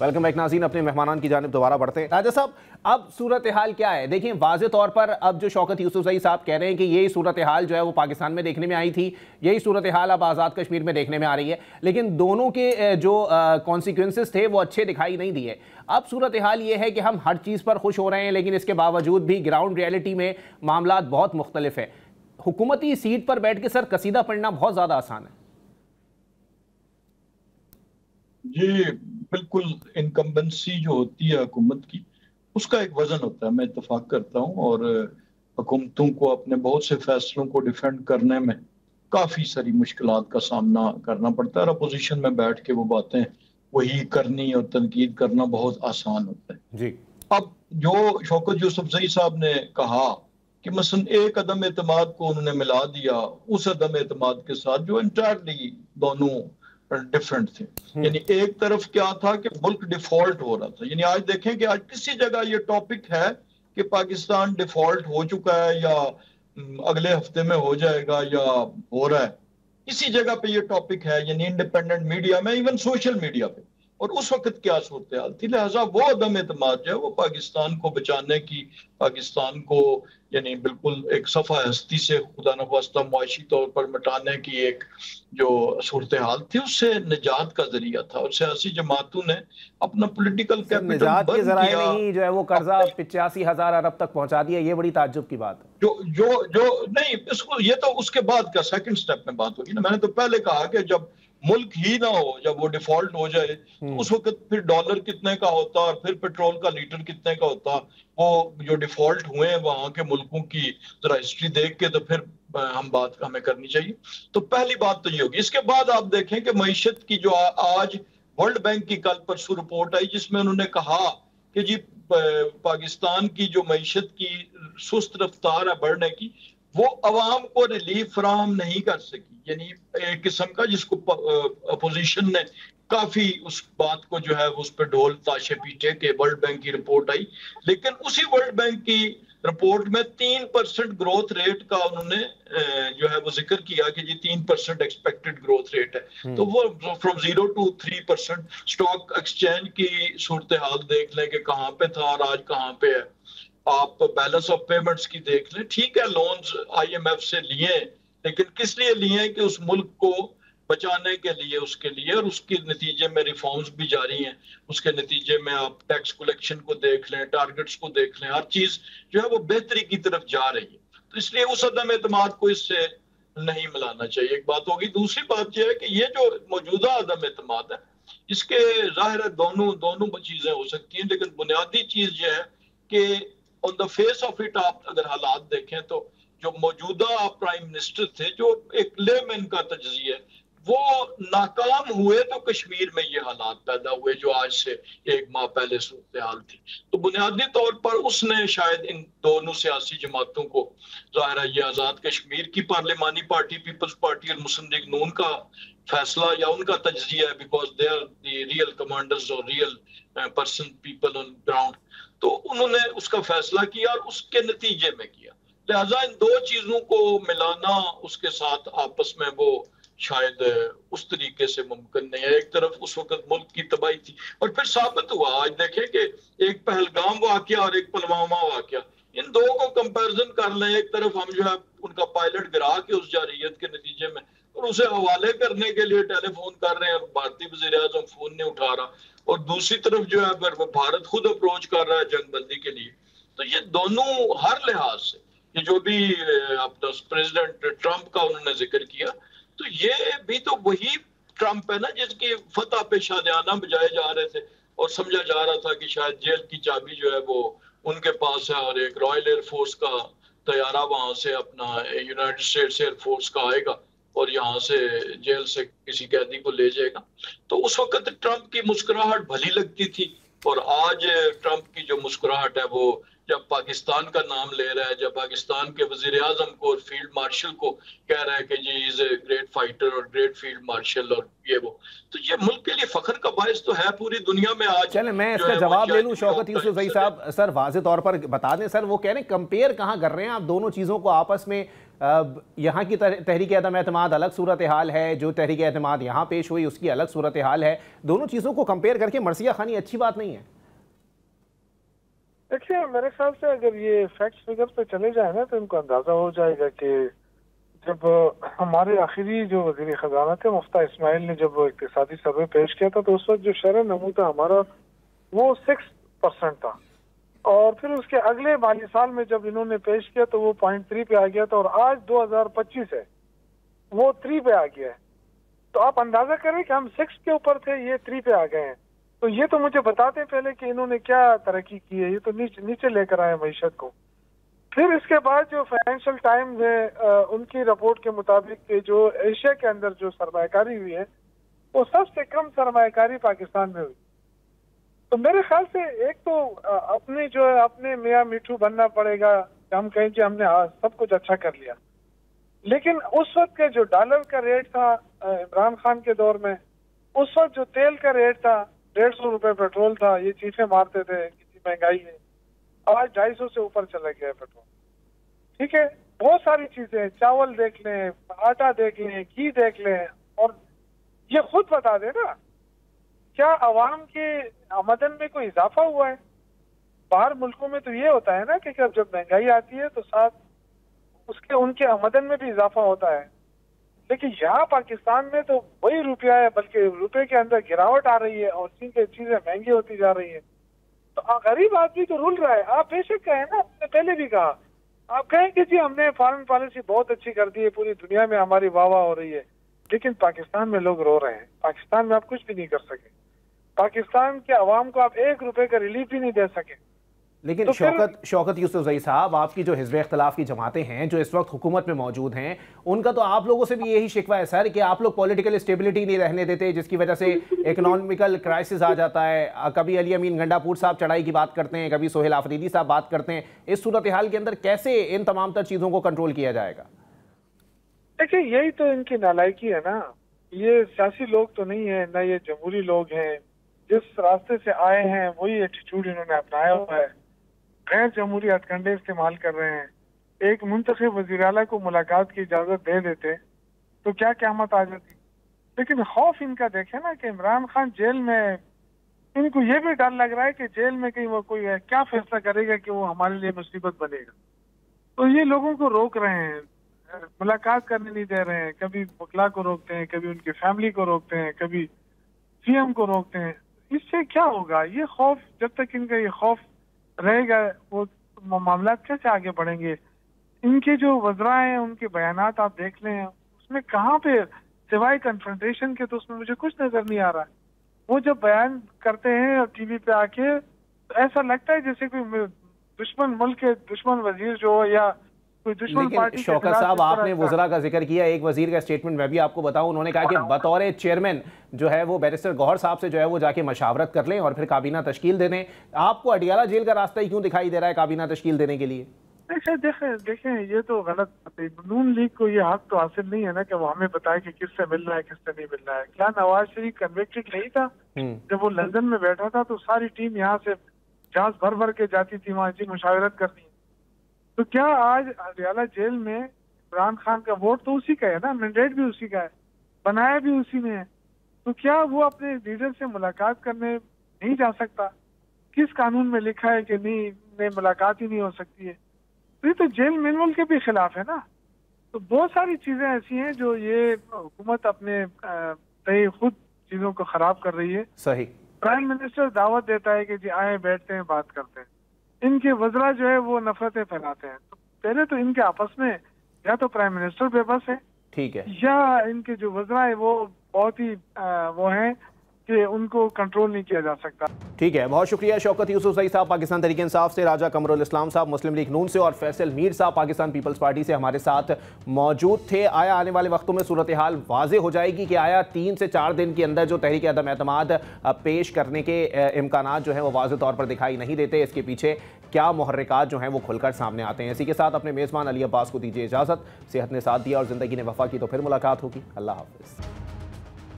Welcome back ناظرین، اپنے مہمانان کی جانب دوبارہ بڑھتے ہیں۔ راجہ صاحب، اب صورتحال کیا ہے؟ دیکھیں واضح طور پر اب جو شوکت یوسفزئی صاحب کہہ رہے ہیں کہ یہی صورتحال جو ہے وہ پاکستان میں دیکھنے میں آئی تھی، یہی صورتحال اب آزاد کشمیر میں دیکھنے میں آ رہی ہے، لیکن دونوں کے جو کانسیکوینسز تھے وہ اچھے دکھائی نہیں دیے۔ اب صورتحال یہ ہے کہ ہم ہر چیز پر خوش ہو رہے ہیں، لیکن اس کے باوجود بھی گراؤنڈ ریئلٹی میں معاملات بہت مختلف ہیں۔ حکومتی سیٹ پر بیٹھ کے سر قصیدہ پڑھنا بہت زیادہ آسان ہے۔ جی بالکل، انکمبنسی جو ہوتی ہے حکومت کی، اس کا ایک وزن ہوتا ہے، میں اتفاق کرتا ہوں، اور حکومتوں کو اپنے بہت سے فیصلوں کو ڈیفینڈ کرنے میں کافی ساری مشکلات کا سامنا کرنا پڑتا ہے، اور اپوزیشن میں بیٹھ کے وہ باتیں وہی کرنی اور تنقید کرنا بہت آسان ہوتا ہے۔ جی اب جو شوکت یوسفزئی صاحب نے کہا کہ مثلا ایک عدم اعتماد کو انہوں نے ملا دیا اس عدم اعتماد کے ساتھ جو انٹائرلی دونوں ڈیفرنٹ تھے، یعنی ایک طرف کیا تھا کہ ملک ڈیفالٹ ہو رہا تھا، یعنی آج دیکھیں کہ آج کسی جگہ یہ ٹاپک ہے کہ پاکستان ڈیفالٹ ہو چکا ہے یا اگلے ہفتے میں ہو جائے گا یا ہو رہا ہے، اسی جگہ پہ یہ ٹاپک ہے، یعنی انڈیپینڈنٹ میڈیا میں، ایون سوشل میڈیا پہ، اور اس وقت کیا صورتحال تھی۔ لہٰذا وہ عدم اعتماد جو ہے وہ پاکستان کو بچانے کی، پاکستان کو یعنی بالکل ایک صفحہ ہستی سے خدا نخواستہ معاشی طور پر مٹانے کی ایک جو صورتحال تھی، اس سے نجات کا ذریعہ تھا، اور سیاسی جماعتوں نے اپنا پولیٹیکل کیپٹل نجات کے برن ذرائع کیا۔ میں ہی جو ہے وہ قرضہ 85,000 ارب تک پہنچا دیا، یہ بڑی تعجب کی بات ہے۔ جو نہیں، اس کو یہ تو اس کے بعد کا سیکنڈ سٹیپ میں بات ہوگی نا۔ میں نے تو پہلے کہا کہ جب ملک ہی نہ ہو، جب وہ ڈیفالٹ ہو جائے تو اس وقت پھر ڈالر کتنے کا ہوتا اور پھر پیٹرول کا لیٹر کتنے کا ہوتا۔ وہ جو ڈیفالٹ ہوئے ہیں وہاں کے ملکوں کی ذرا ہسٹری دیکھ کے تو پھر ہم بات ہمیں کرنی چاہیے۔ تو پہلی بات تو یہ ہوگی۔ اس کے بعد آپ دیکھیں کہ معیشت کی جو آج ورلڈ بینک کی کل پرسوں رپورٹ آئی جس میں انہوں نے کہا کہ جی پاکستان کی جو معیشت کی سست رفتار ہے بڑھنے کی، وہ عوام کو ریلیف فراہم نہیں کر سکی، یعنی ایک قسم کا جس کو اپوزیشن نے کافی اس بات کو جو ہے اس پہ ڈھول تاشے پیٹے کہ ورلڈ بینک کی رپورٹ آئی، لیکن اسی ورلڈ بینک کی رپورٹ میں 3% گروتھ ریٹ کا انہوں نے جو ہے وہ ذکر کیا کہ جی 3% ایکسپیکٹڈ گروتھ ریٹ ہے۔ تو وہ فرام 0 to 3%۔ اسٹاک ایکسچینج کی صورتحال دیکھ لیں کہ کہاں پہ تھا اور آج کہاں پہ ہے۔ آپ بیلنس آف پیمنٹس کی دیکھ لیں، ٹھیک ہے لونز آئی ایم ایف سے لیے، لیکن کس لیے لیے کہ اس ملک کو بچانے کے لیے، اس کے لیے، اور اس کے نتیجے میں ریفارمز بھی جاری ہیں، اس کے نتیجے میں آپ ٹیکس کلیکشن کو دیکھ لیں، ٹارگٹس کو دیکھ لیں، ہر چیز جو ہے وہ بہتری کی طرف جا رہی ہے۔ تو اس لیے اس عدم اعتماد کو اس سے نہیں ملانا چاہیے، ایک بات ہوگی۔ دوسری بات یہ ہے کہ یہ جو موجودہ عدم اعتماد ہے اس کے ظاہر ہے دونوں چیزیں ہو سکتی ہیں، لیکن بنیادی چیز یہ ہے کہ آن دا فیس آف اٹ آپ اگر حالات دیکھیں تو جو موجودہ پرائم منسٹر تھے، جو ایک لے مین کا تجزیہ ہے، وہ ناکام ہوئے تو کشمیر میں یہ حالات پیدا ہوئے جو آج سے 1 ماہ پہلے صورتحال تھی۔ تو بنیادی طور پر اس نے شاید ان دونوں سیاسی جماعتوں کو، ظاہر ہے یہ آزاد کشمیر کی پارلیمانی پارٹی پیپلز پارٹی اور مسلم لیگ نون کا فیصلہ یا ان کا تجزیہ ہے، because they are the real commanders اور real person people on ground, تو انہوں نے اس کا فیصلہ کیا اور اس کے نتیجے میں کیا۔ لہٰذا ان دو چیزوں کو ملانا اس کے ساتھ آپس میں وہ شاید اس طریقے سے ممکن نہیں ہے۔ ایک طرف اس وقت ملک کی تباہی تھی اور پھر ثابت ہوا، آج دیکھیں کہ ایک پہلگام واقعہ اور ایک پلوامہ واقعہ، ان دو کو کمپیرزن کر لیں، ایک طرف ہم جو ہے ان کا پائلٹ گرا کے اس جارحیت کے نتیجے میں اور اسے حوالے کرنے کے لیے ٹیلی فون کر رہے ہیں اور بھارتی وزیر اعظم فون نہیں اٹھا رہا، اور دوسری طرف جو ہے اگر وہ بھارت خود اپروچ کر رہا ہے جنگ بندی کے لیے، تو یہ دونوں ہر لحاظ سے، یہ جو بھی اپنا پریزیڈنٹ ٹرمپ کا انہوں نے ذکر کیا، تو یہ بھی تو وہی ٹرمپ ہے نا جس کی فتح پہ شادیانہ بجائے جا رہے تھے اور سمجھا جا رہا تھا کہ شاید جیل کی چابی جو ہے وہ ان کے پاس ہے، اور ایک رائل ایئر فورس کا طیارہ وہاں سے اپنا یونائٹڈ اسٹیٹس ایئر فورس کا آئے گا اور یہاں سے جیل سے کسی قیدی کو لے جائے گا۔ تو اس وقت ٹرمپ کی مسکراہٹ بھلی لگتی تھی، اور آج ٹرمپ کی جو مسکراہٹ ہے وہ جب پاکستان کا نام لے رہا ہے، جب پاکستان کے وزیر اعظم کو اور فیلڈ مارشل کو کہہ رہا ہے کہ جی از اے گریٹ فائٹر اور گریٹ فیلڈ مارشل اور یہ وہ، تو یہ ملک کے لیے فخر کا باعث تو ہے پوری دنیا میں آج۔ چلیں میں اس کا جواب لے لوں شوکت یوسفزئی صاحب، سر واضح طور پر بتا دیں سر، وہ کہہ رہے ہیں کمپیئر کہاں کر رہے ہیں آپ دونوں چیزوں کو آپس میں؟ یہاں کی تحریک عدم اعتماد الگ صورتحال ہے، جو تحریک اعتماد یہاں پیش ہوئی اس کی الگ صورتحال ہے، دونوں چیزوں کو کمپیئر کر کے مرثیہ خوانی اچھی بات نہیں ہے۔ دیکھیے میرے خیال سے اگر یہ فیکٹس فگر پہ چلے جائیں نا تو ان کو اندازہ ہو جائے گا کہ جب ہمارے آخری جو وزیر خزانہ تھے مفتاح اسماعیل نے جب اقتصادی سروے پیش کیا تھا تو اس وقت جو شرح نمو تھا ہمارا وہ 6% تھا، اور پھر اس کے اگلے مالی سال میں جب انہوں نے پیش کیا تو وہ 0.3 پہ آ گیا تھا، اور آج 2025 ہے وہ 3 پہ آ گیا ہے۔ تو آپ اندازہ کریں کہ ہم 6 کے اوپر تھے، یہ 3 پہ آ گئے ہیں، تو یہ تو مجھے بتاتے پہلے کہ انہوں نے کیا ترقی کی ہے، یہ تو نیچے لے کر آئے معیشت کو۔ پھر اس کے بعد جو فائنینشل ٹائمز ہے ان کی رپورٹ کے مطابق کہ جو ایشیا کے اندر جو سرمایہ کاری ہوئی ہے وہ سب سے کم سرمایہ کاری پاکستان میں ہوئی۔ تو میرے خیال سے ایک تو اپنے جو ہے اپنے میاں میٹھو بننا پڑے گا کہ ہم کہیں کہ ہم نے سب کچھ اچھا کر لیا، لیکن اس وقت کے جو ڈالر کا ریٹ تھا عمران خان کے دور میں، اس وقت جو تیل کا ریٹ تھا 150 روپے پیٹرول تھا، یہ چیخیں مارتے تھے کتنی مہنگائی ہے، آج 250 سے اوپر چلا گیا ہے پیٹرول۔ ٹھیک ہے، بہت ساری چیزیں، چاول دیکھ لیں، آٹا دیکھ لیں، گھی دیکھ لیں، اور یہ خود بتا دے نا کیا عوام کے آمدن میں کوئی اضافہ ہوا ہے؟ باہر ملکوں میں تو یہ ہوتا ہے نا کہ جب مہنگائی آتی ہے تو ساتھ اس کے ان کے آمدن میں بھی اضافہ ہوتا ہے، لیکن یہاں پاکستان میں تو وہی روپیہ ہے، بلکہ روپے کے اندر گراوٹ آ رہی ہے اور چیزیں مہنگی ہوتی جا رہی ہیں۔ تو غریب آدمی تو رول رہا ہے۔ آپ بے شک کہیں نا، آپ نے پہلے بھی کہا، آپ کہیں کہ جی ہم نے فارن پالیسی بہت اچھی کر دی ہے، پوری دنیا میں ہماری واہ واہ ہو رہی ہے، لیکن پاکستان میں لوگ رو رہے ہیں، پاکستان میں آپ کچھ بھی نہیں کر سکے، پاکستان کے عوام کو آپ 1 روپے کا ریلیف بھی نہیں دے سکے۔ لیکن شوکت یوسفزئی صاحب، آپ کی جو حزب اختلاف کی جماعتیں ہیں جو اس وقت حکومت میں موجود ہیں، ان کا تو آپ لوگوں سے بھی یہی شکوہ ہے سر کہ آپ لوگ پولیٹیکل اسٹیبلٹی نہیں رہنے دیتے، جس کی وجہ سے اکنامکل کرائسس آ جاتا ہے۔ کبھی علی امین گنڈا پور صاحب چڑھائی کی بات کرتے ہیں، کبھی سہیل آفریدی صاحب بات کرتے ہیں، اس صورتحال کے اندر کیسے ان تمام تر چیزوں کو کنٹرول کیا جائے گا؟ دیکھیں یہی تو ان کی نالائکی ہے نا، یہ سیاسی لوگ تو نہیں ہیں، نہ یہ جمہوری لوگ ہیں، جس راستے سے آئے ہیں وہی ایٹیٹیوڈ انہوں نے اپنایا ہوا ہے، غیر جمہوری ہتھ کنڈے استعمال کر رہے ہیں۔ ایک منتخب وزیر اعلیٰ کو ملاقات کی اجازت دے دیتے تو کیا قیامت آ جاتی، لیکن خوف ان کا دیکھیں نا کہ عمران خان جیل میں، ان کو یہ بھی ڈر لگ رہا ہے کہ جیل میں کہیں وہ کوئی کیا فیصلہ کرے گا کہ وہ ہمارے لیے مصیبت بنے گا، تو یہ لوگوں کو روک رہے ہیں، ملاقات کرنے نہیں دے رہے ہیں، کبھی وکلا کو روکتے ہیں، کبھی ان کی فیملی کو روکتے ہیں، کبھی سی ایم کو روکتے ہیں۔ اس سے کیا ہوگا؟ یہ خوف، جب تک ان کا یہ خوف رہے گا وہ معاملات کیسے آگے بڑھیں گے؟ ان کے جو وزراء ہیں ان کے بیانات آپ دیکھ لیں، اس میں کہاں پہ سوائے کنفرنٹیشن کے تو اس میں مجھے کچھ نظر نہیں آ رہا ہے۔ وہ جب بیان کرتے ہیں اور ٹی وی پہ آ کے تو ایسا لگتا ہے جیسے کوئی دشمن ملک کے دشمن وزیر جو ہو یا کوئی دشمن پارٹی۔ لیکن شوکت صاحب آپ نے وزراء کا ذکر کیا، ایک وزیر کا سٹیٹمنٹ میں بھی آپ کو بتاؤں، انہوں نے کہا کہ بطور چیئرمین جو ہے وہ بیرسٹر گوہر صاحب سے جو ہے وہ جا کے مشاورت کر لیں اور پھر کابینہ تشکیل دے دیں۔ آپ کو اڈیالہ جیل کا راستہ ہی کیوں دکھائی دے رہا ہے کابینہ تشکیل دینے کے لیے؟ دیکھیں یہ تو غلط بات ہے، نون لیگ کو یہ حق تو حاصل نہیں ہے نا کہ وہ ہمیں بتائے کہ کس سے ملنا ہے کس سے نہیں ملنا ہے۔ کیا نواز شریف کنوکٹڈ نہیں تھا؟ جب وہ لندن میں بیٹھا تھا تو ساری ٹیم یہاں سے جہاز بھر بھر کے جاتی تھی وہاں جی مشاورت کرنی، تو کیا آج اڈیالہ جیل میں عمران خان کا ووٹ تو اسی کا ہے نا، مینڈیٹ بھی اسی کا ہے، بنایا بھی اسی نے ہے، تو کیا وہ اپنے لیڈر سے ملاقات کرنے نہیں جا سکتا؟ کس قانون میں لکھا ہے کہ نہیں ملاقات ہی نہیں ہو سکتی ہے؟ یہ تو جیل مینول کے بھی خلاف ہے نا۔ تو بہت ساری چیزیں ایسی ہیں جو یہ حکومت اپنے خود چیزوں کو خراب کر رہی ہے۔ صحیح۔ پرائم منسٹر دعوت دیتا ہے کہ جی آئیں بیٹھتے ہیں بات کرتے ہیں، ان کے وزراء جو ہے وہ نفرتیں پھیلاتے ہیں، تو پہلے تو ان کے آپس میں یا تو پرائم منسٹر بے بس ہے، ٹھیک ہے، یا ان کے جو وزراء ہیں وہ بہت ہی وہ ہیں کہ ان کو کنٹرول نہیں کیا جا سکتا۔ ٹھیک ہے، بہت شکریہ شوکت یوسفزئی صاحب پاکستان تحریک انصاف سے، راجہ قمر الاسلام صاحب مسلم لیگ نون سے، اور فیصل میر صاحب پاکستان پیپلز پارٹی سے ہمارے ساتھ موجود تھے۔ آیا آنے والے وقتوں میں صورتحال واضح ہو جائے گی کہ آیا 3 سے 4 دن کے اندر جو تحریک عدم اعتماد پیش کرنے کے امکانات جو ہیں وہ واضح طور پر دکھائی نہیں دیتے، اس کے پیچھے کیا محرکات جو ہیں وہ کھل کر سامنے آتے ہیں؟ اسی کے ساتھ اپنے میزبان علی عباس کو دیجیے اجازت۔ صحت نے ساتھ دیا اور زندگی نے وفا کی، تو پھر ملاقات ہوگی۔ اللہ حافظ۔